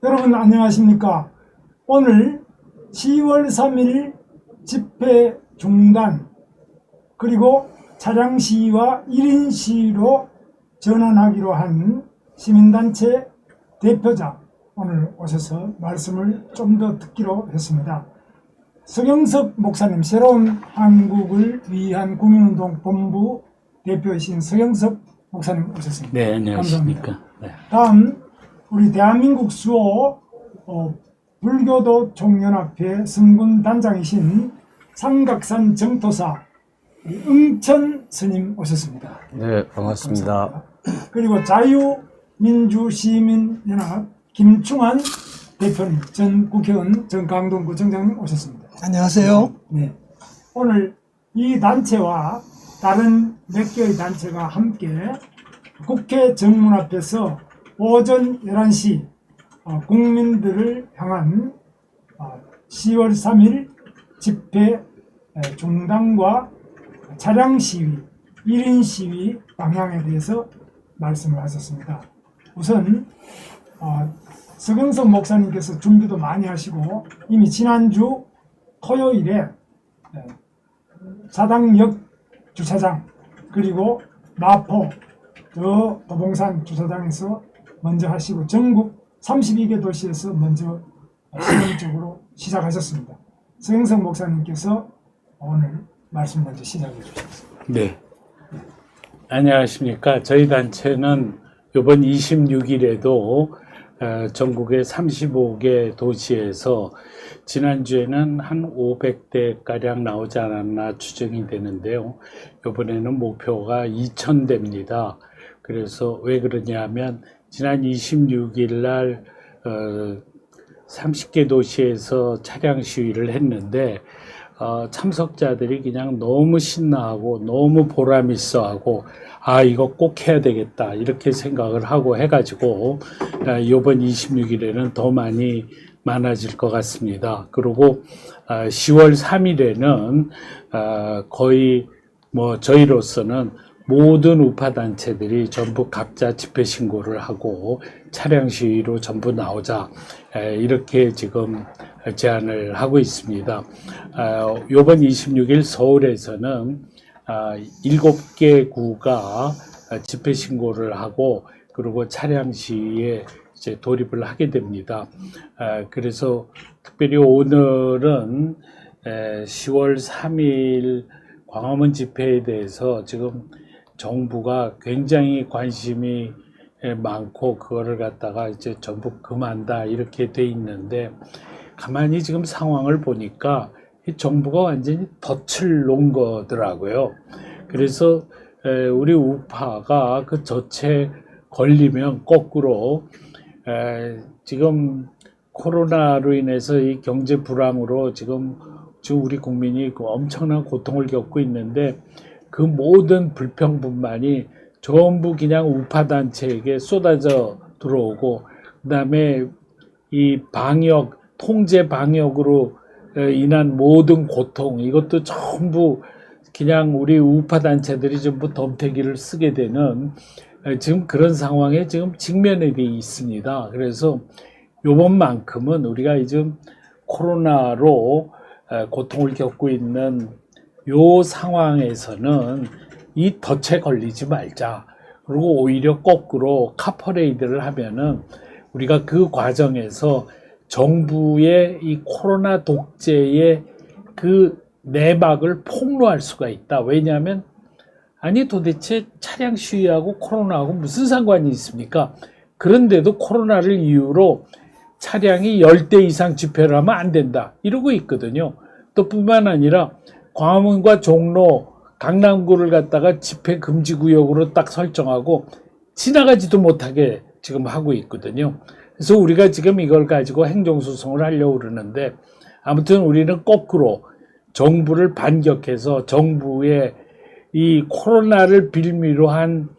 여러분 안녕하십니까? 오늘 10월 3일 집회 중단 그리고 차량 시위와 1인 시위로 전환하기로 한 시민단체 대표자 오늘 오셔서 말씀을 좀 더 듣기로 했습니다. 서경석 목사님, 새로운 한국을 위한 국민운동 본부 대표이신 서경석 목사님 오셨습니다. 네, 안녕하십니까. 감사합니다. 네. 다음 우리 대한민국 수호 불교도 총연합회 성군 단장이신 삼각산 정토사 응천 스님 오셨습니다. 네, 반갑습니다. 감사합니다. 그리고 자유민주시민연합 김충환 대표님, 전 국회의원, 전 강동구 정장님 오셨습니다. 안녕하세요. 네. 오늘 이 단체와 다른 몇 개의 단체가 함께 국회 정문 앞에서 오전 11시 국민들을 향한 10월 3일 집회 중단과 차량 시위, 1인 시위 방향에 대해서 말씀을 하셨습니다. 우선 서경석 목사님께서 준비도 많이 하시고 이미 지난주 토요일에 사당역 주차장 그리고 마포 도봉산 주차장에서 먼저 하시고 전국 32개 도시에서 먼저 실험적으로 시작하셨습니다. 서경석 목사님께서 오늘 말씀 먼저 시작해 주셨습니다. 네. 안녕하십니까. 저희 단체는 이번 26일에도 전국의 35개 도시에서 지난주에는 한 500대가량 나오지 않았나 추정이 되는데요. 이번에는 목표가 2000대입니다. 그래서 왜 그러냐면 지난 26일 날 30개 도시에서 차량 시위를 했는데 참석자들이 그냥 너무 신나하고 너무 보람 있어하고 이거 꼭 해야 되겠다 이렇게 생각을 하고 해가지고 이번 26일에는 더 많아질 것 같습니다. 그리고 10월 3일에는 거의 저희로서는 모든 우파단체들이 전부 각자 집회 신고를 하고 차량 시위로 전부 나오자 이렇게 지금 제안을 하고 있습니다. 이번 26일 서울에서는 7개 구가 집회 신고를 하고 그리고 차량 시위에 이제 돌입을 하게 됩니다. 그래서 특별히 오늘은 10월 3일 광화문 집회에 대해서 지금 정부가 굉장히 관심이 많고 그거를 갖다가 이제 전부 금한다 이렇게 돼 있는데 가만히 지금 상황을 보니까 이 정부가 완전히 덫을 놓은 거더라고요. 그래서 우리 우파가 그 덫에 걸리면 거꾸로 지금 코로나로 인해서 이 경제 불황으로 지금 우리 국민이 엄청난 고통을 겪고 있는데 그 모든 불평분만이 전부 그냥 우파단체에게 쏟아져 들어오고 그 다음에 이 통제 방역으로 인한 모든 고통 이것도 전부 그냥 우리 우파단체들이 전부 덤태기를 쓰게 되는 지금 그런 상황에 지금 직면해 있습니다. 그래서 요번만큼은 우리가 이제 코로나로 고통을 겪고 있는 요 상황에서는 이 덫에 걸리지 말자. 그리고 오히려 거꾸로 카퍼레이드를 하면은 우리가 그 과정에서 정부의 이 코로나 독재의 그 내막을 폭로할 수가 있다. 왜냐하면 도대체 차량 시위하고 코로나하고 무슨 상관이 있습니까? 그런데도 코로나를 이유로 차량이 10대 이상 집회를 하면 안 된다. 이러고 있거든요. 또 뿐만 아니라 광화문과 종로, 강남구를 갖다가 집회 금지 구역으로 딱 설정하고 지나가지도 못하게 지금 하고 있거든요. 그래서 우리가 지금 이걸 가지고 행정소송을 하려고 그러는데 아무튼 우리는 거꾸로 정부를 반격해서 정부의 이 코로나를 빌미로 한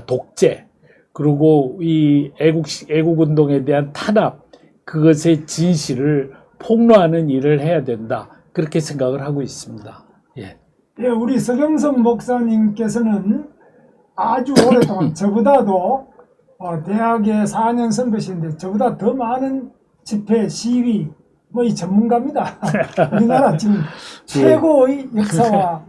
독재 그리고 이 애국운동에 대한 탄압 그것의 진실을 폭로하는 일을 해야 된다. 그렇게 생각을 하고 있습니다. 예. 예, 우리 서경석 목사님께서는 아주 오랫동안 저보다도 대학의 4년 선배신데 저보다 더 많은 집회, 시위, 뭐 이 전문가입니다. 우리나라 지금 최고의 역사와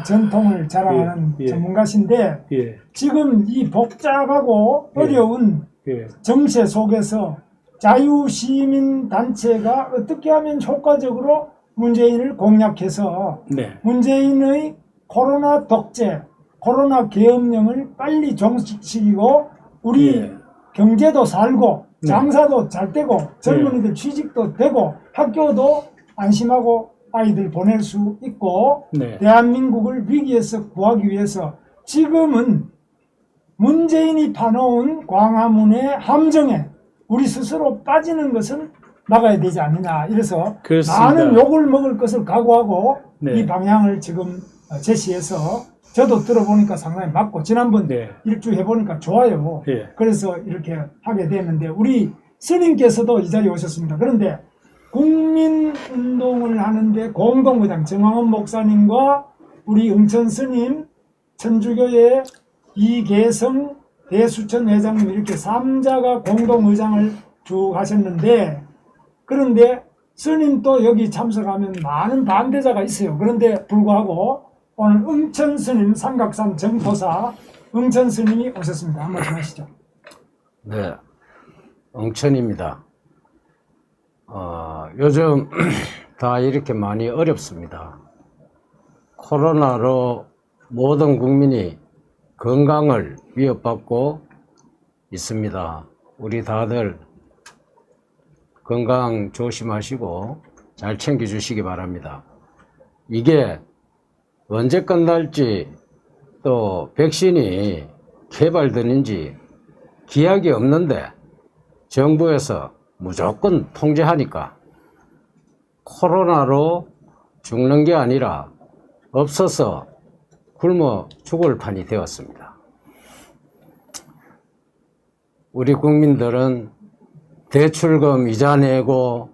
전통을 자랑하는 예. 전문가신데 예. 지금 이 복잡하고 어려운 예. 정세 속에서 자유시민단체가 어떻게 하면 효과적으로 문재인을 공략해서 네. 문재인의 코로나 독재, 코로나 계엄령을 빨리 종식시키고 우리 예. 경제도 살고 네. 장사도 잘 되고 젊은이들 취직도 되고 학교도 안심하고 아이들 보낼 수 있고 네. 대한민국을 위기에서 구하기 위해서 지금은 문재인이 파놓은 광화문의 함정에 우리 스스로 빠지는 것은 막아야 되지 않느냐. 이래서 그렇습니다. 많은 욕을 먹을 것을 각오하고 네. 이 방향을 지금 제시해서 저도 들어보니까 상당히 맞고 지난번 네. 일주 해보니까 좋아요. 예. 그래서 이렇게 하게 됐는데 우리 스님께서도 이 자리에 오셨습니다. 그런데 국민운동을 하는데 공동의장 정황원 목사님과 우리 응천 스님, 천주교의 이계성 대수천 회장님 이렇게 3자가 공동의장을 쭉 하셨는데 그런데 스님도 여기 참석하면 많은 반대자가 있어요. 그런데 불구하고 오늘 응천 스님 삼각산 정토사 응천 스님이 오셨습니다. 한 말씀 하시죠. 네, 응천입니다. 요즘 다 이렇게 많이 어렵습니다. 코로나로 모든 국민이 건강을 위협받고 있습니다. 우리 다들 건강 조심하시고 잘 챙겨주시기 바랍니다. 이게 언제 끝날지 또 백신이 개발되는지 기약이 없는데 정부에서 무조건 통제하니까 코로나로 죽는 게 아니라 없어서 굶어 죽을 판이 되었습니다. 우리 국민들은 대출금 이자 내고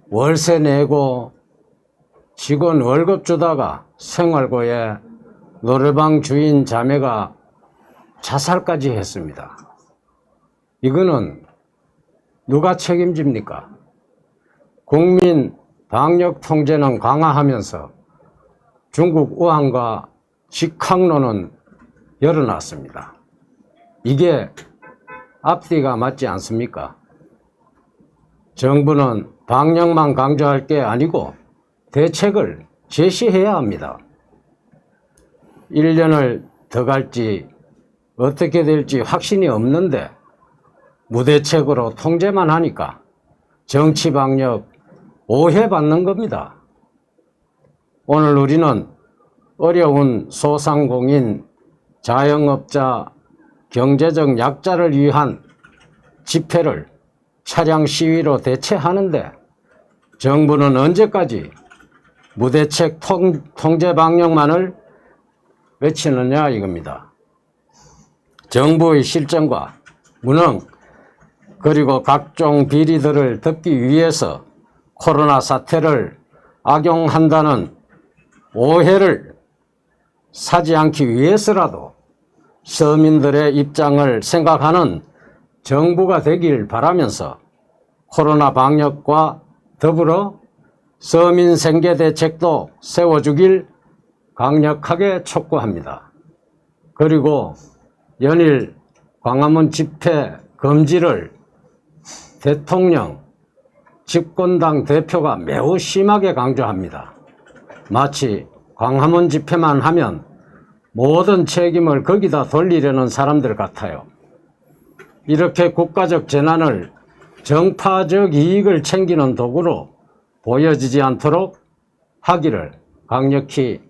월세 내고 직원 월급 주다가 생활고에 노래방 주인 자매가 자살까지 했습니다. 이거는 누가 책임집니까? 국민 방역 통제는 강화하면서 중국 우한과 직항로는 열어놨습니다. 이게 앞뒤가 맞지 않습니까? 정부는 방역만 강조할 게 아니고 대책을 제시해야 합니다. 1년을 더 갈지 어떻게 될지 확신이 없는데 무대책으로 통제만 하니까 정치 방역 오해받는 겁니다. 오늘 우리는 어려운 소상공인, 자영업자, 경제적 약자를 위한 집회를 차량 시위로 대체하는데 정부는 언제까지 무대책 통제 방역만을 외치느냐 이겁니다. 정부의 실정과 무능 그리고 각종 비리들을 덮기 위해서 코로나 사태를 악용한다는 오해를 사지 않기 위해서라도 서민들의 입장을 생각하는 정부가 되길 바라면서 코로나 방역과 더불어 서민 생계 대책도 세워주길 강력하게 촉구합니다. 그리고 연일 광화문 집회 금지를 대통령, 집권당 대표가 매우 심하게 강조합니다. 마치 광화문 집회만 하면 모든 책임을 거기다 돌리려는 사람들 같아요. 이렇게 국가적 재난을 정파적 이익을 챙기는 도구로 보여지지 않도록 하기를 강력히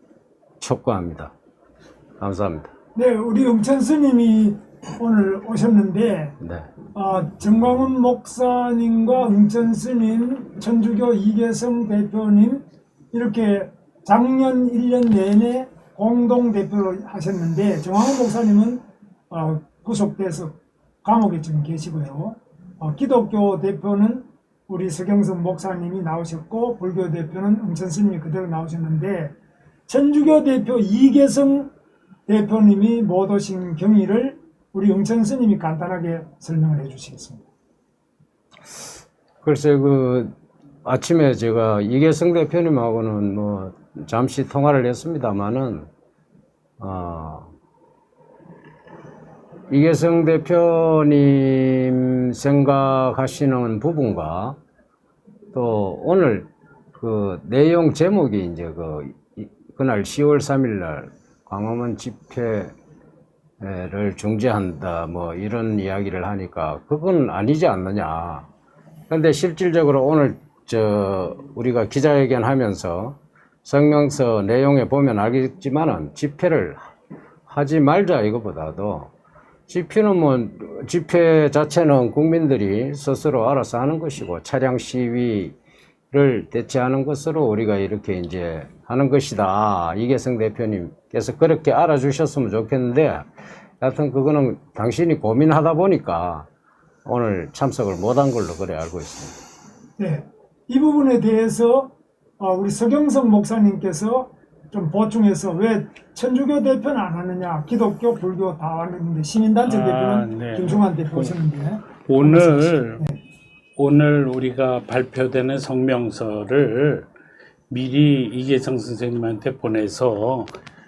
촉구합니다. 감사합니다. 네, 우리 응천 스님이 오늘 오셨는데 네. 정광훈 목사님과 응천 스님, 천주교 이계성 대표님 이렇게 작년 1년 내내 공동대표로 하셨는데 정광훈 목사님은 구속돼서 감옥에 지금 계시고요. 기독교 대표는 우리 서경석 목사님이 나오셨고 불교 대표는 응천 스님이 그대로 나오셨는데 천주교 대표 이계성 대표님이 못 오신 경위를 우리 응천 스님이 간단하게 설명을 해주시겠습니다. 글쎄, 아침에 제가 이계성 대표님하고는 뭐 잠시 통화를 했습니다만은, 이계성 대표님 생각하시는 부분과 또 오늘 그 내용 제목이 이제 그날 10월 3일 날 광화문 집회를 중지한다 뭐 이런 이야기를 하니까 그건 아니지 않느냐. 근데 실질적으로 오늘 우리가 기자회견 하면서 성명서 내용에 보면 알겠지만은 집회를 하지 말자 이거보다도 집회 자체는 국민들이 스스로 알아서 하는 것이고 차량 시위를 대체하는 것으로 우리가 이렇게 이제 하는 것이다. 이계성 대표님께서 그렇게 알아주셨으면 좋겠는데 하여튼 그거는 당신이 고민하다 보니까 오늘 참석을 못한 걸로 그래 알고 있습니다. 네, 이 부분에 대해서 우리 서경석 목사님께서 좀 보충해서 왜 천주교 대표는 안 하느냐, 기독교, 불교 다 하는데 시민단체 대표는 네. 김충환 대표 오셨는데 오늘 우리가 발표되는 성명서를 미리 이계성 선생님한테 보내서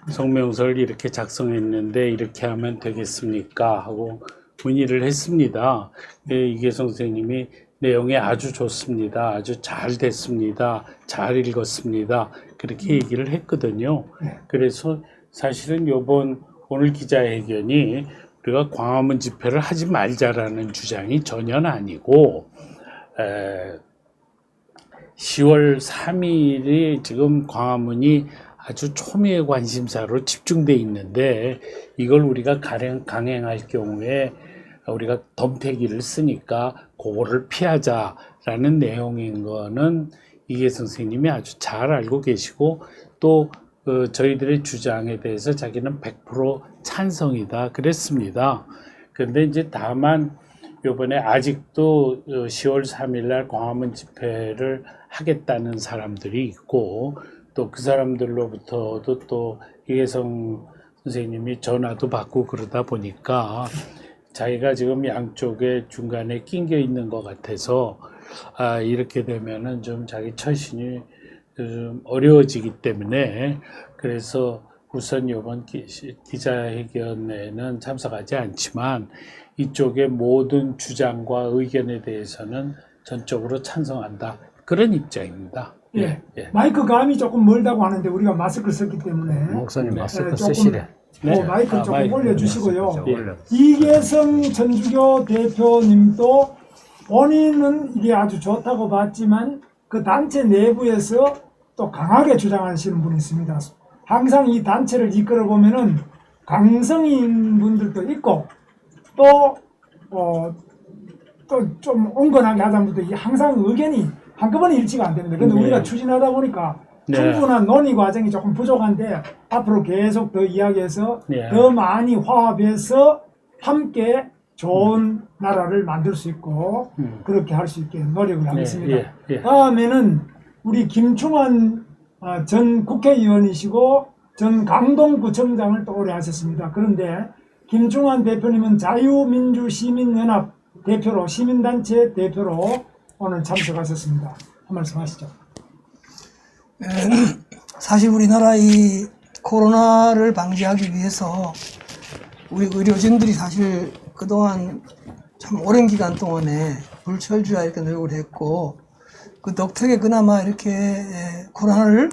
성명서를 이렇게 작성했는데 이렇게 하면 되겠습니까? 하고 문의를 했습니다. 이계성 선생님이 내용이 아주 좋습니다. 아주 잘 됐습니다. 잘 읽었습니다. 그렇게 얘기를 했거든요. 그래서 사실은 오늘 기자회견이 우리가 광화문 집회를 하지 말자라는 주장이 전혀 아니고 10월 3일이 지금 광화문이 아주 초미의 관심사로 집중돼 있는데 이걸 우리가 강행할 경우에 우리가 덤태기를 쓰니까 그거를 피하자라는 내용인 거는 이계성 선생님이 아주 잘 알고 계시고 또 저희들의 주장에 대해서 자기는 100% 찬성이다 그랬습니다. 그런데 이제 다만 이번에 아직도 10월 3일 날 광화문 집회를 하겠다는 사람들이 있고 또 그 사람들로부터도 또 이계성 선생님이 전화도 받고 그러다 보니까 자기가 지금 양쪽에 중간에 낑겨 있는 것 같아서 이렇게 되면은 좀 자기 처신이 좀 어려워지기 때문에 그래서 우선 이번 기자회견에는 참석하지 않지만 이쪽의 모든 주장과 의견에 대해서는 전적으로 찬성한다 그런 입장입니다. 예. 마이크 감이 조금 멀다고 하는데 우리가 마스크를 썼기 때문에 목사님 마스크 조금 쓰시래. 마이크 조금 마이크 올려주시고요. 올려. 이계성 천주교 대표님도 본인은 이게 아주 좋다고 봤지만 그 단체 내부에서 또 강하게 주장하시는 분이 있습니다. 항상 이 단체를 이끌어 보면은 강성인 분들도 있고 또 좀 온건하게 하자는 분도 항상 의견이 한꺼번에 일치가 안 됩니다. 근데 우리가 추진하다 보니까 충분한 논의 과정이 조금 부족한데 앞으로 계속 더 이야기해서 더 많이 화합해서 함께 좋은 나라를 만들 수 있고 그렇게 할 수 있게 노력을 하겠습니다. 다음에는 우리 김충환 전 국회의원이시고 전 강동구청장을 또 오래 하셨습니다. 그런데 김충환 대표님은 자유민주시민연합 대표로 시민단체 대표로 오늘 참석하셨습니다. 한 말씀 하시죠. 사실 우리나라 이 코로나를 방지하기 위해서 우리 의료진들이 사실 그동안 참 오랜 기간 동안에 불철주야 이렇게 노력을 했고 그 덕택에 그나마 이렇게 코로나를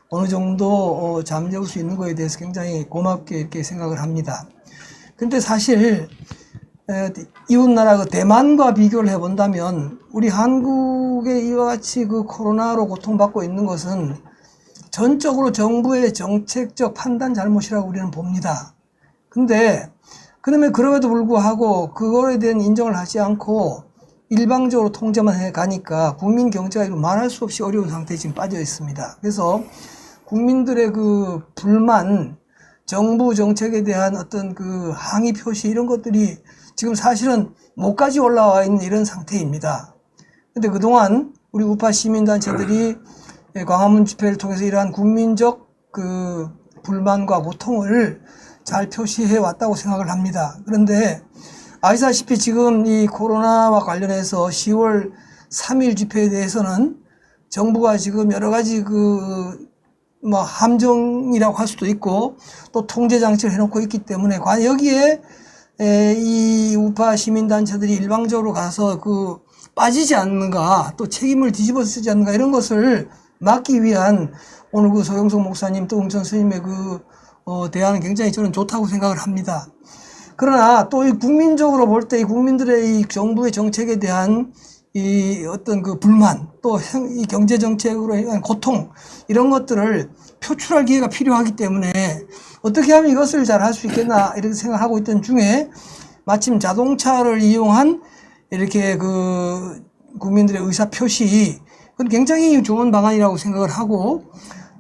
어느 정도 잠재울 수 있는 거에 대해서 굉장히 고맙게 이렇게 생각을 합니다. 근데 사실 이웃나라 그 대만과 비교를 해본다면 우리 한국의 이와 같이 그 코로나로 고통받고 있는 것은 전적으로 정부의 정책적 판단 잘못이라고 우리는 봅니다. 근데 그러면 그럼에도 불구하고 그거에 대한 인정을 하지 않고 일방적으로 통제만 해 가니까 국민 경제가 이거 말할 수 없이 어려운 상태에 지금 빠져 있습니다. 그래서 국민들의 그 불만, 정부 정책에 대한 어떤 그 항의 표시 이런 것들이 지금 사실은 목까지 올라와 있는 이런 상태입니다. 근데 그동안 우리 우파 시민단체들이 광화문 집회를 통해서 이러한 국민적 그 불만과 고통을 잘 표시해 왔다고 생각을 합니다. 그런데 아시다시피 지금 이 코로나와 관련해서 10월 3일 집회에 대해서는 정부가 지금 여러 가지 뭐 함정이라고 할 수도 있고 또 통제 장치를 해놓고 있기 때문에 과연 여기에 이 우파 시민단체들이 일방적으로 가서 빠지지 않는가 또 책임을 뒤집어 쓰지 않는가 이런 것을 막기 위한 오늘 서경석 목사님 또 응천 스님의 대안은 굉장히 저는 좋다고 생각을 합니다. 그러나 또 이 국민적으로 볼 때 이 국민들의 이 정부의 정책에 대한 이 어떤 불만 또 이 경제 정책으로 인한 고통 이런 것들을 표출할 기회가 필요하기 때문에 어떻게 하면 이것을 잘 할 수 있겠나 이렇게 생각하고 있던 중에 마침 자동차를 이용한 이렇게 국민들의 의사 표시 그건 굉장히 좋은 방안이라고 생각을 하고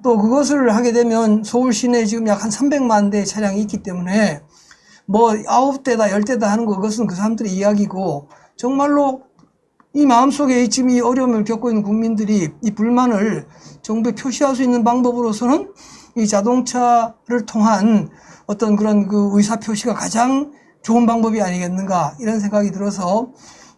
또 그것을 하게 되면 서울 시내에 지금 약 한 300만 대의 차량이 있기 때문에 뭐 9대다 10대다 하는 그것은 그 사람들의 이야기고 정말로 이 마음속에 지금 이 어려움을 겪고 있는 국민들이 이 불만을 정부에 표시할 수 있는 방법으로서는 이 자동차를 통한 어떤 그런 의사 표시가 가장 좋은 방법이 아니겠는가 이런 생각이 들어서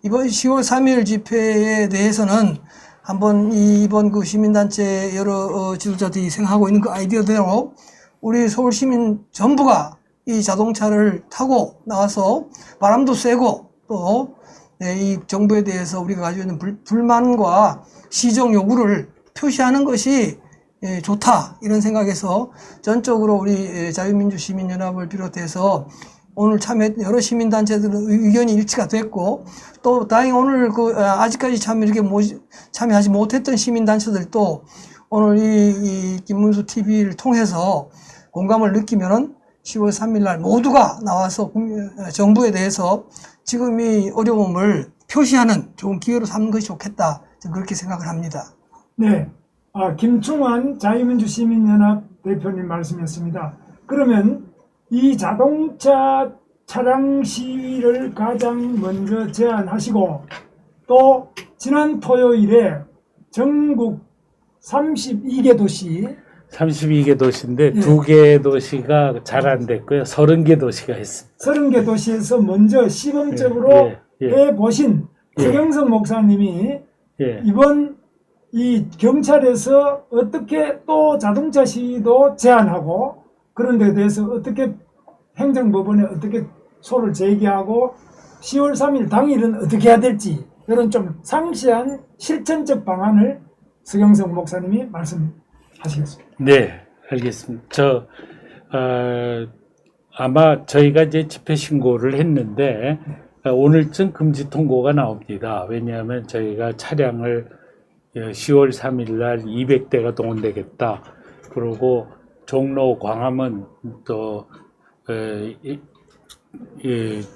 이번 10월 3일 집회에 대해서는 한번 이번 시민단체 여러 지도자들이 생각하고 있는 아이디어대로 우리 서울 시민 전부가 이 자동차를 타고 나와서 바람도 쐬고 또 이 정부에 대해서 우리가 가지고 있는 불만과 시정 요구를 표시하는 것이 좋다 이런 생각에서 전적으로 우리 자유민주시민연합을 비롯해서 오늘 참여했던 여러 시민단체들은 의견이 일치가 됐고 또 다행히 오늘 아직까지 참여하지 못했던 시민단체들도 오늘 이 김문수 TV를 통해서 공감을 느끼면은 10월 3일 날 모두가 나와서 정부에 대해서 지금 이 어려움을 표시하는 좋은 기회로 삼는 것이 좋겠다. 저는 그렇게 생각을 합니다. 네. 김충환 자유민주시민연합 대표님 말씀이었습니다. 그러면 이 자동차 차량 시위를 가장 먼저 제안하시고 또 지난 토요일에 전국 32개 도시 32개 도시인데 예. 2개 도시가 잘 안 됐고요. 30개 도시가 했습니다. 30개 도시에서 먼저 시범적으로 해보신 서경석 목사님이 이번 이 경찰에서 어떻게 또 자동차 시위도 제한하고 그런 데 대해서 어떻게 행정법원에 어떻게 소를 제기하고 10월 3일 당일은 어떻게 해야 될지 이런 좀 상세한 실천적 방안을 서경석 목사님이 말씀하시겠습니다. 네, 알겠습니다. 아마 저희가 이제 집회 신고를 했는데 오늘쯤 금지 통고가 나옵니다. 왜냐하면 저희가 차량을 10월 3일 날 200대가 동원되겠다. 그리고 종로, 광화문 또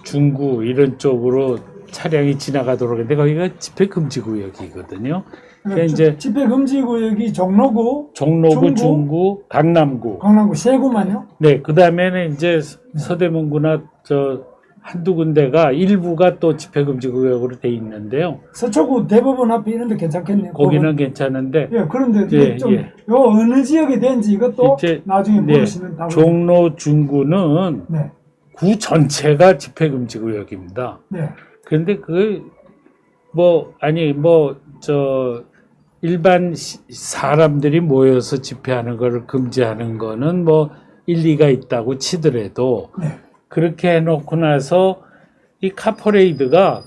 중구 이런 쪽으로 차량이 지나가도록 했는데 거기가 집회 금지 구역이거든요. 그러니까 이제 집회 금지 구역이 종로구, 중구, 강남구 세 구만요? 네, 그 다음에는 이제 서대문구나 한두 군데가 일부가 또 집회 금지 구역으로 돼 있는데요. 서초구 대법원 앞에 이런 데 괜찮겠네요. 거기는 괜찮은데. 그런데 요 어느 지역에 된지 이것도 나중에 모르시면 다 종로, 중구는 구 전체가 집회 금지 구역입니다. 네. 그런데 일반 사람들이 모여서 집회하는 걸 금지하는 거는 일리가 있다고 치더라도 그렇게 해놓고 나서 이 카퍼레이드가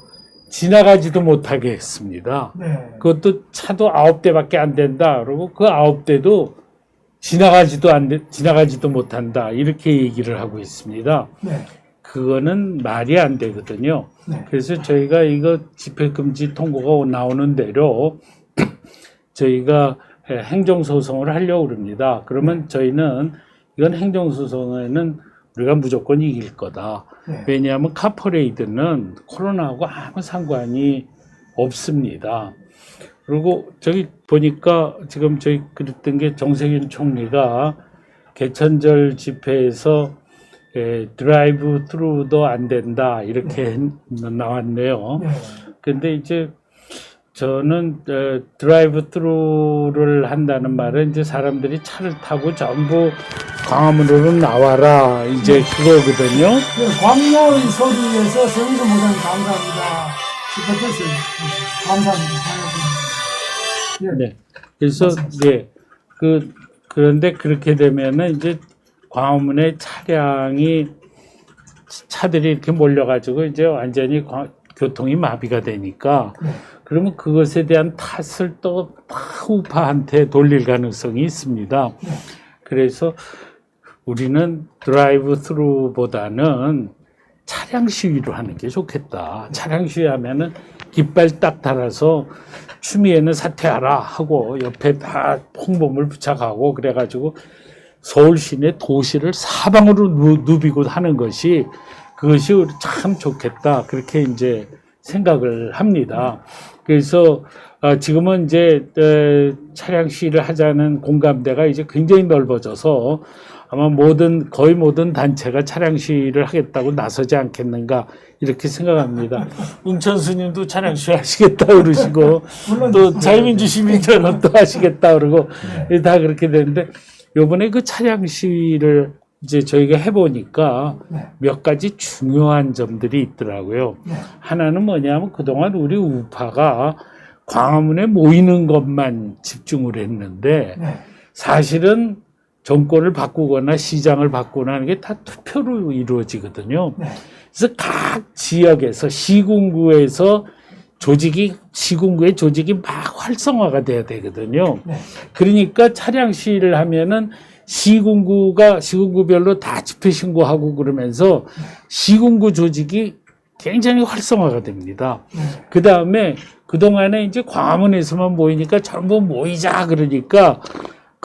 지나가지도 못하게 했습니다. 그것도 차도 9대밖에 안 된다. 그러고 그 9대도 지나가지도 못한다. 이렇게 얘기를 하고 있습니다. 그거는 말이 안 되거든요. 그래서 저희가 이거 집회금지 통고가 나오는 대로 저희가 행정소송을 하려고 합니다. 그러면 저희는 이건 행정소송에는 우리가 무조건 이길 거다. 왜냐하면 카퍼레이드는 코로나하고 아무 상관이 없습니다. 그리고 저기 보니까 지금 저희 그랬던 게 정세균 총리가 개천절 집회에서 드라이브 트루도 안 된다 이렇게 나왔네요. 근데 이제 저는 드라이브 트루를 한다는 말은 이제 사람들이 차를 타고 전부 광화문으로 나와라 이제 그거거든요. 광야의 소리에서 성인도 모장 감사합니다. 슈퍼챗을 감사합니다. 예. 네. 그래서 네. 그런데 그렇게 되면은 이제 광화문에 차들이 이렇게 몰려가지고 이제 완전히 교통이 마비가 되니까 그러면 그것에 대한 탓을 또 우파한테 돌릴 가능성이 있습니다. 그래서 우리는 드라이브 스루보다는 차량 시위로 하는 게 좋겠다. 차량 시위하면은 깃발 딱 달아서 추미애는 사퇴하라 하고 옆에 다 홍보물 부착하고 그래가지고 서울 시내 도시를 사방으로 누비고 하는 것이 그것이 참 좋겠다. 그렇게 이제 생각을 합니다. 그래서 지금은 이제 차량 시위를 하자는 공감대가 이제 굉장히 넓어져서 아마 거의 모든 단체가 차량 시위를 하겠다고 나서지 않겠는가 이렇게 생각합니다. 웅천 스님도 차량 시위 하시겠다 그러시고 또 자유민주 시민전은 또 하시겠다 그러고 다 그렇게 되는데 요번에 그 차량 시위를 이제 저희가 해보니까 몇 가지 중요한 점들이 있더라고요. 하나는 뭐냐면 그동안 우리 우파가 광화문에 모이는 것만 집중을 했는데 사실은 정권을 바꾸거나 시장을 바꾸거나 하는 게 다 투표로 이루어지거든요. 그래서 각 지역에서 시군구의 조직이 막 활성화가 돼야 되거든요. 그러니까 차량 시위를 하면은 시군구별로 다 집회 신고하고 그러면서 시군구 조직이 굉장히 활성화가 됩니다. 그 다음에 그동안에 이제 광화문에서만 모이니까 전부 모이자 그러니까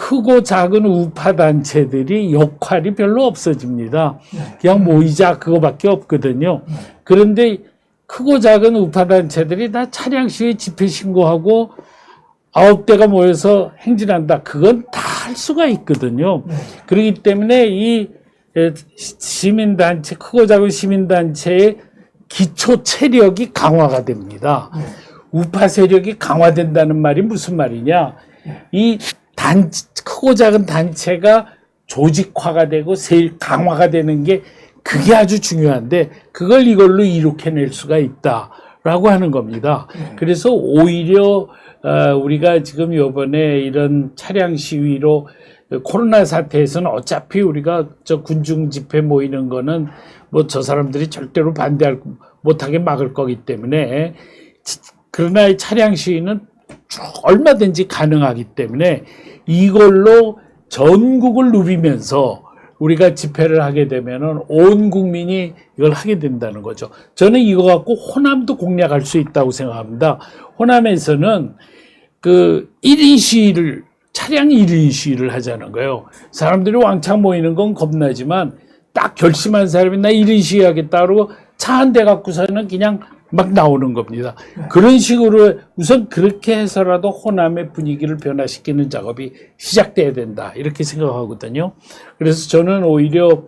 크고 작은 우파 단체들이 역할이 별로 없어집니다. 그냥 모이자 그거밖에 없거든요. 그런데 크고 작은 우파 단체들이 다 차량 시위 집회 신고하고 9대가 모여서 행진한다. 그건 다 할 수가 있거든요. 그렇기 때문에 이 시민단체, 크고 작은 시민단체의 기초 체력이 강화가 됩니다. 우파 세력이 강화된다는 말이 무슨 말이냐. 이 크고 작은 단체가 조직화가 되고 강화가 되는 게 그게 아주 중요한데 그걸 이걸로 이룩해낼 수가 있다라고 하는 겁니다. 그래서 오히려 우리가 지금 이번에 이런 차량 시위로 코로나 사태에서는 어차피 우리가 저 군중 집회 모이는 거는 뭐 저 사람들이 절대로 못하게 막을 거기 때문에 그러나 이 차량 시위는 얼마든지 가능하기 때문에 이걸로 전국을 누비면서 우리가 집회를 하게 되면은 온 국민이 이걸 하게 된다는 거죠. 저는 이거 갖고 호남도 공략할 수 있다고 생각합니다. 호남에서는 그 1인 시위를, 차량 1인 시위를 하자는 거예요. 사람들이 왕창 모이는 건 겁나지만 딱 결심한 사람이 나 1인 시위 하겠다 그러고 차 한 대 갖고서는 그냥 막 나오는 겁니다. 그런 식으로 우선 그렇게 해서라도 호남의 분위기를 변화시키는 작업이 시작돼야 된다 이렇게 생각하거든요. 그래서 저는 오히려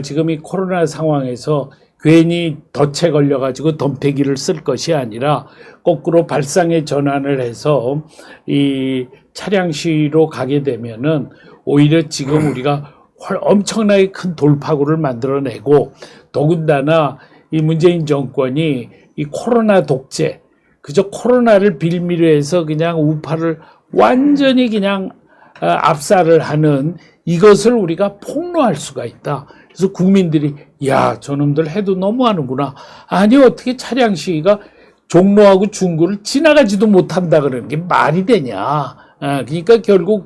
지금 이 코로나 상황에서 괜히 덫에 걸려가지고 덤태기를 쓸 것이 아니라 거꾸로 발상의 전환을 해서 이 차량 시위로 가게 되면은 오히려 지금 우리가 엄청나게 큰 돌파구를 만들어내고 더군다나 이 문재인 정권이 이 코로나 독재, 그저 코로나를 빌미로 해서 그냥 우파를 완전히 그냥 압살을 하는 이것을 우리가 폭로할 수가 있다. 그래서 국민들이 야, 저놈들 해도 너무하는구나. 아니 어떻게 차량 시위가 종로하고 중구를 지나가지도 못한다 그러는 게 말이 되냐. 그러니까 결국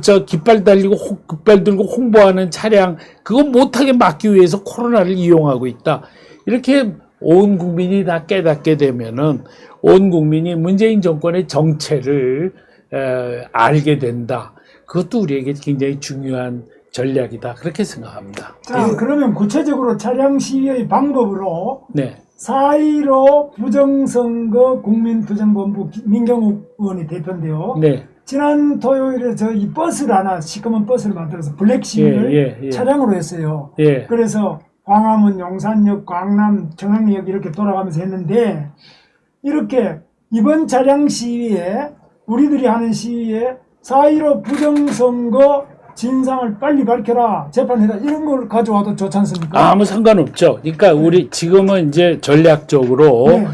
저 깃발 들고 홍보하는 차량 그거 못하게 막기 위해서 코로나를 이용하고 있다. 이렇게 온 국민이 다 깨닫게 되면은 온 국민이 문재인 정권의 정체를 알게 된다. 그것도 우리에게 굉장히 중요한 전략이다. 그렇게 생각합니다. 자, 그러면 구체적으로 차량 시위의 방법으로 네. 4.15 부정선거 국민투쟁본부 민경욱 의원이 대표인데요. 네. 지난 토요일에 이 버스를 하나 시커먼 버스를 만들어서 블랙 시위를 차량으로 했어요. 그래서 광화문, 용산역, 광남, 청량리역 이렇게 돌아가면서 했는데 이렇게 이번 차량 시위에 우리들이 하는 시위에 4.15 부정선거 진상을 빨리 밝혀라, 재판해라 이런 걸 가져와도 좋지 않습니까? 아무 상관없죠. 그러니까 우리 지금은 이제 전략적으로 네.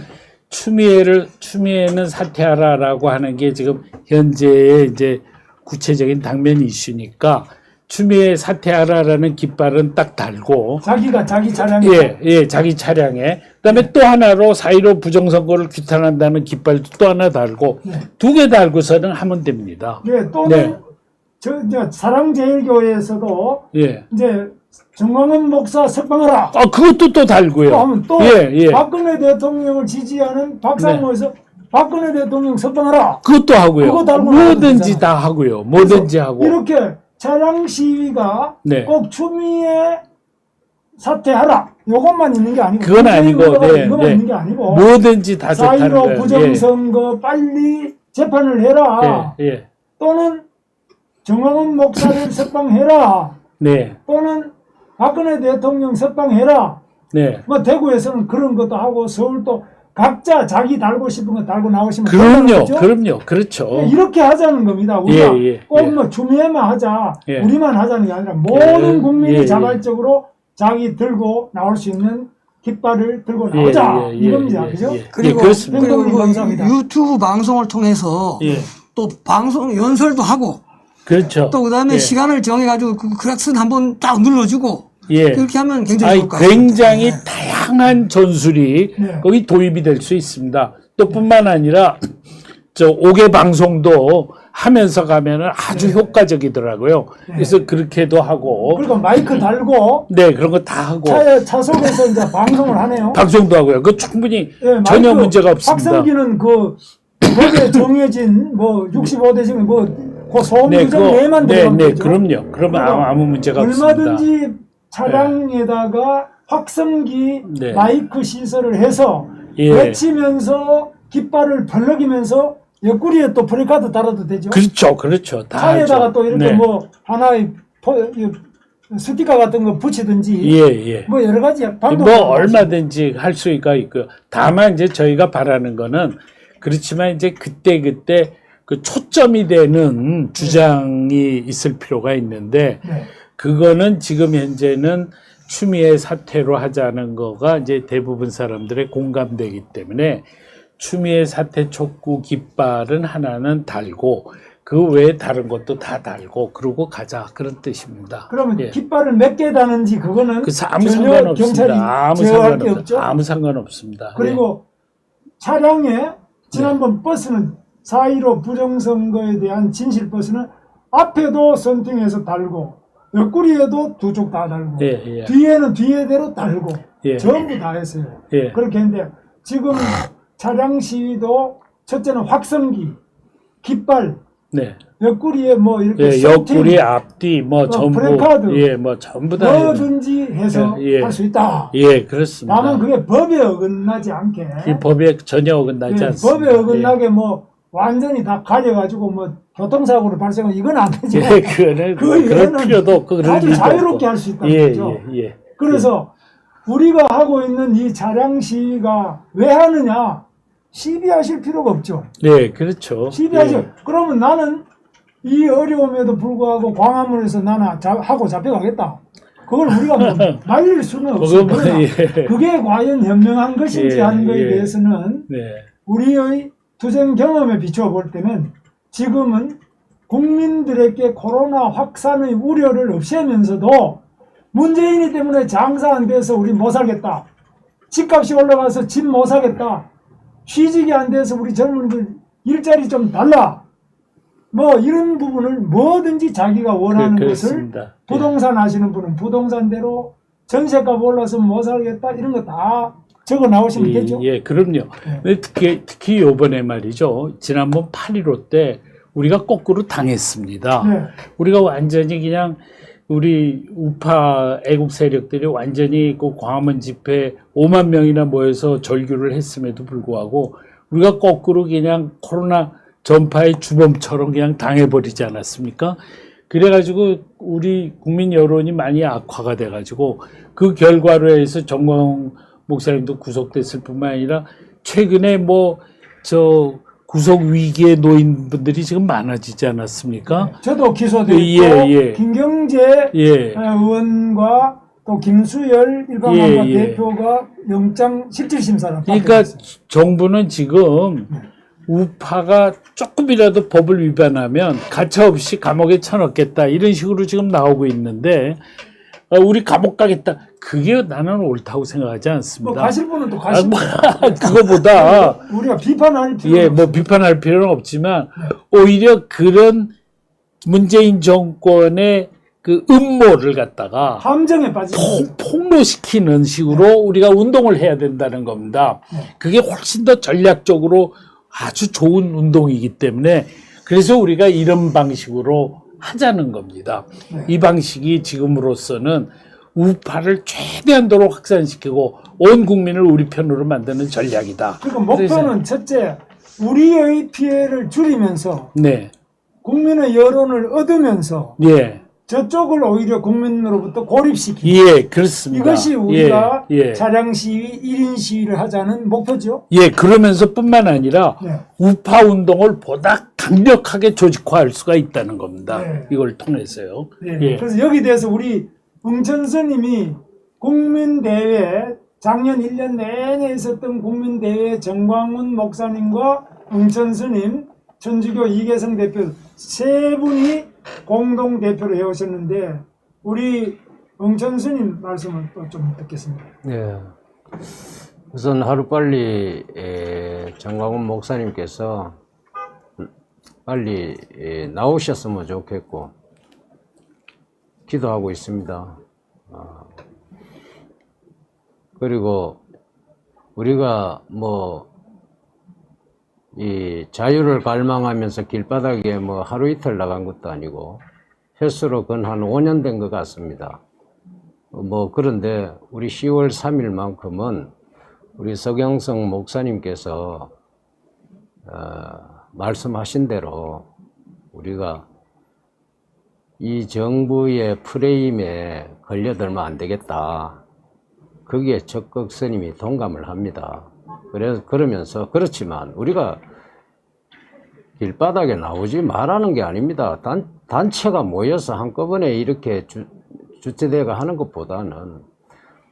추미애는 사퇴하라라고 하는 게 지금 현재의 이제 구체적인 당면 이슈니까 추미애 사퇴하라라는 깃발은 딱 달고 자기가 자기 차량에 자기 차량에 그다음에 또 하나로 4.15 부정선거를 규탄한다는 깃발도 또 하나 달고 네. 2개 달고서는 하면 됩니다. 네, 또는 네. 저 이제 사랑제일교회에서도 예. 이제 정광훈 목사 석방하라. 그것도 또 달고요. 또 하면 또 예. 박근혜 대통령을 지지하는 박상호에서 박근혜 대통령 석방하라. 그것도 하고요. 그거 달고 뭐든지 나가도 다 하고요. 뭐든지 하고. 이렇게 차량 시위가 네. 꼭 추미애 사퇴하라. 요것만 있는 게 아니고 그건 아니고, 이것만 있는 게 아니고 뭐든지 다 좋다는 4.15 거예요. 부정선거 빨리 재판을 해라. 예. 또는 정광훈 목사를 석방해라. 네. 또는 박근혜 대통령 석방해라. 네. 뭐 대구에서는 그런 것도 하고 서울도 각자 자기 달고 싶은 거 달고 나오시면 된다는 거죠? 그럼요. 그렇죠. 이렇게 하자는 겁니다. 우리가 예. 꼭 뭐 추미애만 하자, 예. 우리만 하자는 게 아니라 모든 국민이 예. 자발적으로 자기 들고 나올 수 있는 깃발을 들고 나오자 이겁니다. 그죠? 그리고, 그렇습니다. 그리고 뭐 감사합니다. 유튜브 방송을 통해서 예. 또 방송 연설도 하고 그렇죠. 또 그다음에 예. 시간을 정해가지고 그 클락슨 한번 딱 눌러주고 예. 그렇게 하면 굉장히 좋을 것 같습니다. 굉장히 네. 다양한 전술이 네. 거기 도입이 될 수 있습니다. 또 뿐만 아니라 저 5개 방송도 하면서 가면은 아주 효과적이더라고요. 그래서 그렇게도 하고 그리고 마이크 달고 네, 그런 거 다 하고 차속에서 이제 방송을 하네요. 방송도 하고요. 그 충분히 예, 전혀 마이크, 문제가 없습니다. 박성기는 그 법에 정해진 뭐 65대 중에 뭐그 소음 규정 내만 들어가면 되죠. 그럼요. 그러면 아무 문제가 없습니다. 얼마든지 차량에다가 확성기 네. 마이크 시설을 해서 예. 외치면서 깃발을 벌럭이면서 옆구리에 또 프레카드 달아도 되죠. 그렇죠. 다 차에다가 하죠. 또 이렇게 네. 뭐 하나의 스티커 같은 거 붙이든지 예. 뭐 여러 가지 방법이 뭐 있죠. 얼마든지 할 수가 있고요. 다만 이제 저희가 바라는 거는 그렇지만 이제 그때 그 초점이 되는 주장이 있을 필요가 있는데 네. 그거는 지금 현재는 추미애 사퇴로 하자는 거가 이제 대부분 사람들의 공감되기 때문에 추미애 사퇴 촉구 깃발은 하나는 달고 그 외에 다른 것도 다 달고 그러고 가자 그런 뜻입니다. 그러면 예. 깃발을 몇 개 다는지 그거는 아무 전혀 경찰이 제어할 게 없죠. 아무 상관없습니다. 그리고 차량에 지난번 버스는 4.15 부정선거에 대한 진실버스는 앞에도 썬팅해서 달고 옆구리에도 두 쪽 다 달고 예. 뒤에는 뒤에대로 달고 예. 전부 다 했어요. 예. 그렇게 했는데 지금 차량 시위도 첫째는 확성기, 깃발, 네. 옆구리에 뭐 이렇게 예, 썬팅, 옆구리 앞뒤 뭐 전부 프레카드, 뭐 전부 다 뭐든지 해서 예. 할 수 있다. 예, 그렇습니다. 다만 그게 법에 어긋나지 않게 이 법에 전혀 어긋나지 예, 않습니다. 법에 어긋나게 뭐 완전히 다 가려가지고 뭐 교통사고를 발생하면 이건 안 되죠. 예, 그거는 그 그럴 이외에는 필요도 없고 그럴 아주 일도 자유롭게 없고. 할 수 있다는 예, 거죠. 예. 그래서 우리가 하고 있는 이 차량 시위가 왜 하느냐? 시비하실 필요가 없죠. 네, 그렇죠. 시비하실. 예. 그러면 나는 이 어려움에도 불구하고 광화문에서 나는 하고 잡혀가겠다. 그걸 우리가 뭐 말릴 수는 없어요. 그거 그러나 예. 그게 과연 현명한 것인지 예, 하는 것에 예. 대해서는 네. 우리의 투쟁 경험에 비추어 볼 때는 지금은 국민들에게 코로나 확산의 우려를 없애면서도 문재인이 때문에 장사 안 돼서 우리 못 살겠다. 집값이 올라가서 집 못 사겠다. 취직이 안 돼서 우리 젊은이들 일자리 좀 달라. 뭐 이런 부분을 뭐든지 자기가 원하는 것을 그렇습니다. 부동산 하시는 분은 부동산대로 전세값 올라서 못 살겠다. 이런 거 다 적어 나오시면 예, 되죠. 예, 그럼요. 근데 특히 요번에 말이죠. 지난번 8.15 때 우리가 거꾸로 당했습니다. 네. 우리가 완전히 그냥 우리 우파 애국 세력들이 완전히 그 광화문 집회 5만 명이나 모여서 절규를 했음에도 불구하고 우리가 거꾸로 그냥 코로나 전파의 주범처럼 그냥 당해버리지 않았습니까? 그래가지고 우리 국민 여론이 많이 악화가 돼가지고 그 결과로 해서 정광훈 목사님도 구속됐을 뿐만 아니라 최근에 구속 위기에 놓인 분들이 지금 많아지지 않았습니까? 저도 기소됐고 예. 김경재 예. 의원과 또 김수열 일반망과 예. 대표가 영장 실질심사를 그러니까 받게 됐어요. 정부는 지금 우파가 조금이라도 법을 위반하면 가차없이 감옥에 쳐넣겠다 이런 식으로 지금 나오고 있는데 우리 감옥 가겠다 그게 나는 옳다고 생각하지 뭐 않습니다. 가실 분은 또 가시고 그거보다 우리가 비판할 필요는 예, 뭐 비판할 필요는 없지만 오히려 그런 문재인 정권의 그 음모를 갖다가 함정에 빠지는 폭로시키는 식으로 우리가 운동을 해야 된다는 겁니다. 그게 훨씬 더 전략적으로 아주 좋은 운동이기 때문에 그래서 우리가 이런 방식으로 하자는 겁니다. 이 방식이 지금으로서는 우파를 최대한도로 확산시키고 온 국민을 우리 편으로 만드는 전략이다. 그러니까 목표는 첫째 우리의 피해를 줄이면서 네, 국민의 여론을 얻으면서 예, 저쪽을 오히려 국민으로부터 고립시키는 예, 그렇습니다. 이것이 우리가 예. 차량 시위, 1인 시위를 하자는 목표죠. 예, 그러면서 뿐만 아니라 네. 우파 운동을 보다 강력하게 조직화할 수가 있다는 겁니다. 네. 이걸 통해서요. 네. 예. 그래서 여기 대해서 우리 응천 스님이 국민대회 작년 1년 내내 있었던 국민대회 정광훈 목사님과 응천 스님, 천주교 이계성 대표 세 분이 공동 대표를 해오셨는데 우리 응천 스님 말씀을 또 좀 듣겠습니다. 네. 우선 하루빨리 정광훈 목사님께서 빨리 나오셨으면 좋겠고 기도하고 있습니다. 그리고 우리가 뭐 이 자유를 갈망하면서 길바닥에 뭐 하루 이틀 나간 것도 아니고 횟수로 그건 한 5년 된 것 같습니다. 뭐 그런데 우리 10월 3일만큼은 우리 서경성 목사님께서 말씀하신 대로 우리가 이 정부의 프레임에 걸려들면 안 되겠다. 거기에 적극 스님이 동감을 합니다. 그러면서 그렇지만 우리가 길바닥에 나오지 말라는 게 아닙니다. 단체가 모여서 한꺼번에 이렇게 주체대가 하는 것보다는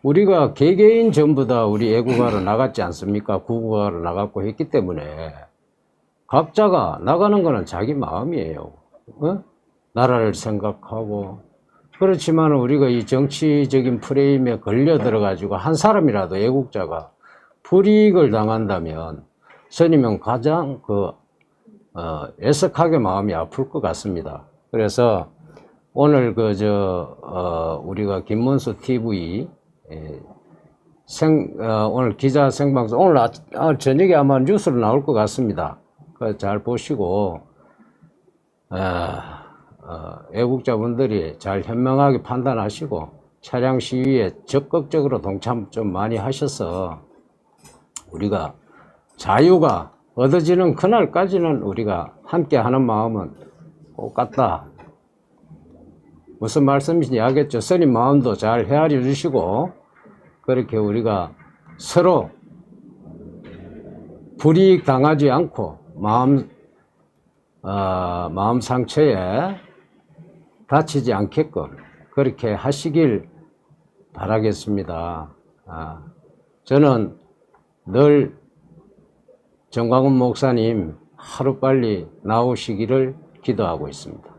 우리가 개개인 전부 다 우리 애국하러 나갔지 않습니까? 구국하러 나갔고 했기 때문에 각자가 나가는 거는 자기 마음이에요. 나라를 생각하고 그렇지만 우리가 이 정치적인 프레임에 걸려 들어가지고 한 사람이라도 애국자가 불이익을 당한다면 스님은 가장 애석하게 마음이 아플 것 같습니다. 그래서 오늘 우리가 김문수 TV 오늘 기자 생방송 오늘 저녁에 아마 뉴스로 나올 것 같습니다. 잘 보시고 애국자분들이 잘 현명하게 판단하시고 차량 시위에 적극적으로 동참 좀 많이 하셔서 우리가 자유가 얻어지는 그날까지는 우리가 함께 하는 마음은 꼭 같다. 무슨 말씀인지 알겠죠? 스님 마음도 잘 헤아려 주시고 그렇게 우리가 서로 불이익 당하지 않고 마음 상처에 다치지 않게끔 그렇게 하시길 바라겠습니다. 저는 늘 정광훈 목사님 하루빨리 나오시기를 기도하고 있습니다.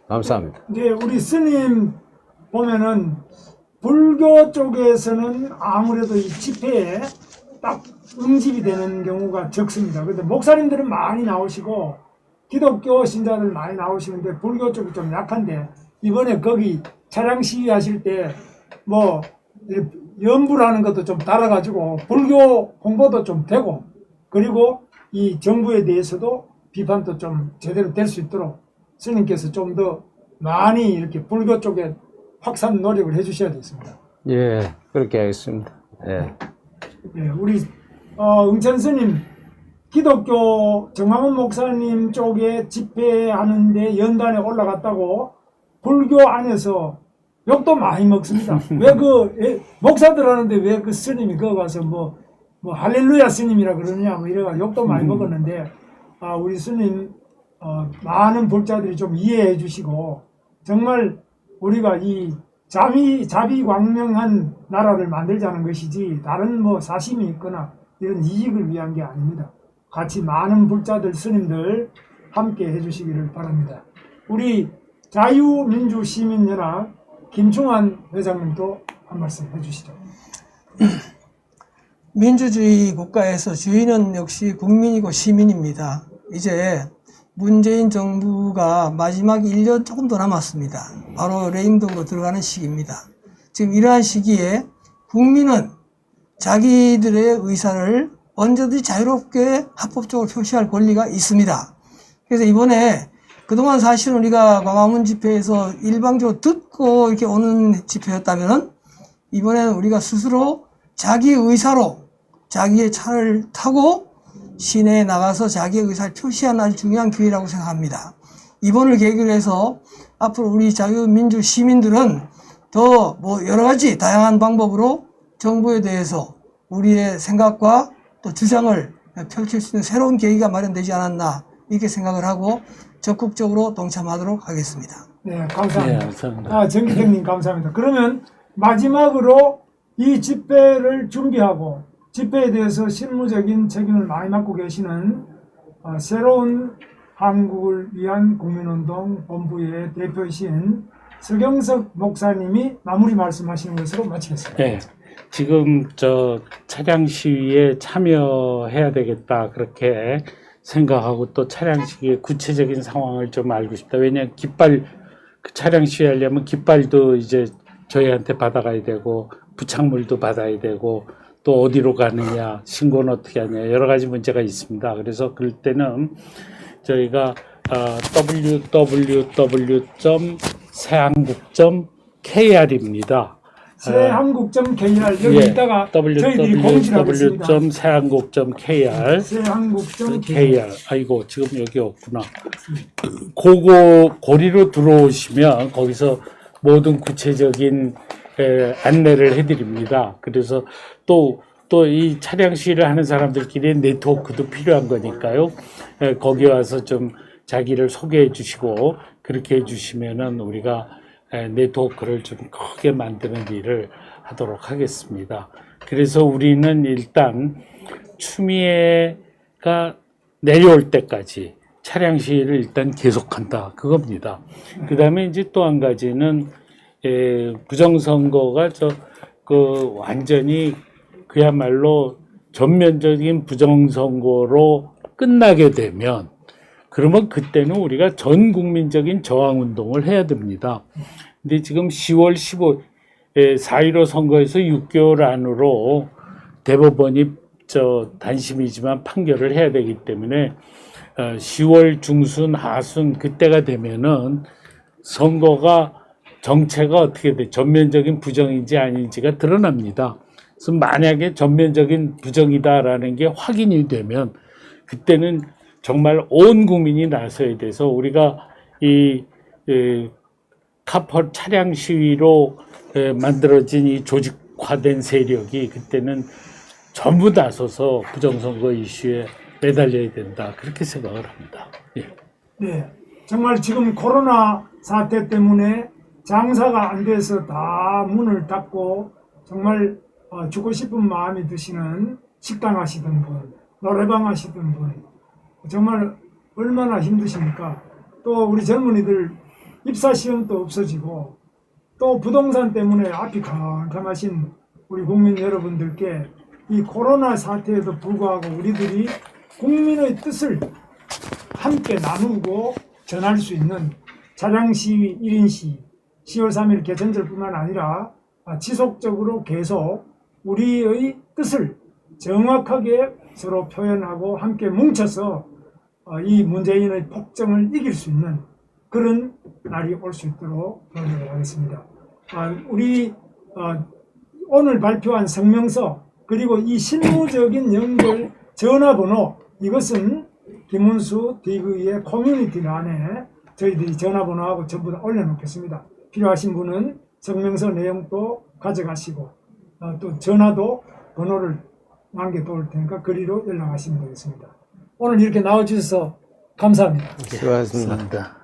감사합니다. 이제 우리 스님 보면은 불교 쪽에서는 아무래도 이 집회에 딱 응집이 되는 경우가 적습니다. 근데 목사님들은 많이 나오시고 기독교 신자들 많이 나오시는데 불교 쪽이 좀 약한데 이번에 거기 차량 시위하실 때 뭐 연불하는 것도 좀 달아가지고 불교 홍보도 좀 되고 그리고 이 정부에 대해서도 비판도 좀 제대로 될 수 있도록 스님께서 좀 더 많이 이렇게 불교 쪽에 확산 노력을 해주셔야 되겠습니다. 예, 그렇게 하겠습니다. 예. 예, 우리 응천 스님 기독교 정광훈 목사님 쪽에 집회하는데 연단에 올라갔다고 불교 안에서 욕도 많이 먹습니다. 왜 목사들 하는데 왜 그 스님이 거기 가서 뭐 뭐 할렐루야 스님이라 그러냐 뭐 이래가 욕도 많이 먹었는데 우리 스님 많은 불자들이 좀 이해해 주시고 정말 우리가 이 자비광명한 나라를 만들자는 것이지 다른 뭐 사심이 있거나 이런 이익을 위한 게 아닙니다. 같이 많은 불자들 스님들 함께 해주시기를 바랍니다. 우리 자유민주시민연합 김충환 회장님도 한 말씀 해주시죠. 민주주의 국가에서 주인은 역시 국민이고 시민입니다. 이제 문재인 정부가 마지막 1년 조금 더 남았습니다. 바로 레임덕으로 들어가는 시기입니다. 지금 이러한 시기에 국민은 자기들의 의사를 언제든지 자유롭게 합법적으로 표시할 권리가 있습니다. 그래서 이번에 그동안 사실 우리가 광화문 집회에서 일방적으로 듣고 이렇게 오는 집회였다면 이번에는 우리가 스스로 자기 의사로 자기의 차를 타고 시내에 나가서 자기의 의사를 표시하는 아주 중요한 기회라고 생각합니다. 이번을 계기로 해서 앞으로 우리 자유민주 시민들은 더 뭐 여러 가지 다양한 방법으로 정부에 대해서 우리의 생각과 또 주장을 펼칠 수 있는 새로운 계기가 마련되지 않았나 이렇게 생각을 하고 적극적으로 동참하도록 하겠습니다. 네, 감사합니다. 네, 감사합니다. 정기택님 감사합니다. 그러면 마지막으로 이 집회를 준비하고 집회에 대해서 실무적인 책임을 많이 맡고 계시는 새로운 한국을 위한 국민운동 본부의 대표이신 서경석 목사님이 마무리 말씀하시는 것으로 마치겠습니다. 네, 지금 저 차량 시위에 참여해야 되겠다 그렇게 생각하고 또 차량 시위의 구체적인 상황을 좀 알고 싶다. 왜냐하면 깃발 그 차량 시위하려면 깃발도 이제 저희한테 받아가야 되고 부착물도 받아야 되고 또 어디로 가느냐 신고는 어떻게 하냐 여러 가지 문제가 있습니다. 그래서 그럴 때는 저희가 www.새한국.kr입니다. 새한국.kr 여기 있다가 저희들이 공지하겠습니다. www.새한국.kr 새한국.kr 아이고 지금 여기 없구나. 그거 고리로 들어오시면 거기서 모든 구체적인 안내를 해드립니다. 그래서 또 이 차량 시위를 하는 사람들끼리 네트워크도 필요한 거니까요. 거기 와서 좀 자기를 소개해 주시고 그렇게 해 주시면은 우리가 네트워크를 좀 크게 만드는 일을 하도록 하겠습니다. 그래서 우리는 일단 추미애가 내려올 때까지 차량 시위를 일단 계속한다. 그겁니다. 그 다음에 이제 또 한 가지는 부정선거가 완전히 그야말로 전면적인 부정선거로 끝나게 되면 그러면 그때는 우리가 전 국민적인 저항운동을 해야 됩니다. 근데 지금 10월 15일 4.15 선거에서 6개월 안으로 대법원이 단심이지만 판결을 해야 되기 때문에 10월 중순 하순 그때가 되면은 선거가 정체가 어떻게 돼 전면적인 부정인지 아닌지가 드러납니다. 그래서 만약에 전면적인 부정이다라는 게 확인이 되면 그때는 정말 온 국민이 나서야 돼서 우리가 이 카퍼 차량 시위로 만들어진 이 조직화된 세력이 그때는 전부 나서서 부정선거 이슈에 매달려야 된다 그렇게 생각을 합니다. 예. 네, 정말 지금 코로나 사태 때문에 장사가 안 돼서 다 문을 닫고 정말 죽고 싶은 마음이 드시는 식당 하시던 분, 노래방 하시던 분 정말 얼마나 힘드십니까? 또 우리 젊은이들 입사 시험도 없어지고 또 부동산 때문에 앞이 캄캄하신 우리 국민 여러분들께 이 코로나 사태에도 불구하고 우리들이 국민의 뜻을 함께 나누고 전할 수 있는 차량 시위 1인 시위 10월 3일 개천절뿐만 아니라 지속적으로 계속 우리의 뜻을 정확하게 서로 표현하고 함께 뭉쳐서 이 문재인의 폭정을 이길 수 있는 그런 날이 올 수 있도록 노력을 하겠습니다. 우리 오늘 발표한 성명서 그리고 이 실무적인 연결 전화번호 이것은 김문수 TV의 커뮤니티란에 저희들이 전화번호하고 전부 다 올려놓겠습니다. 필요하신 분은 성명서 내용도 가져가시고 또 전화도 번호를 남겨놓을 테니까 거리로 연락하시면 되겠습니다. 오늘 이렇게 나와주셔서 감사합니다. 수고하셨습니다. 감사합니다.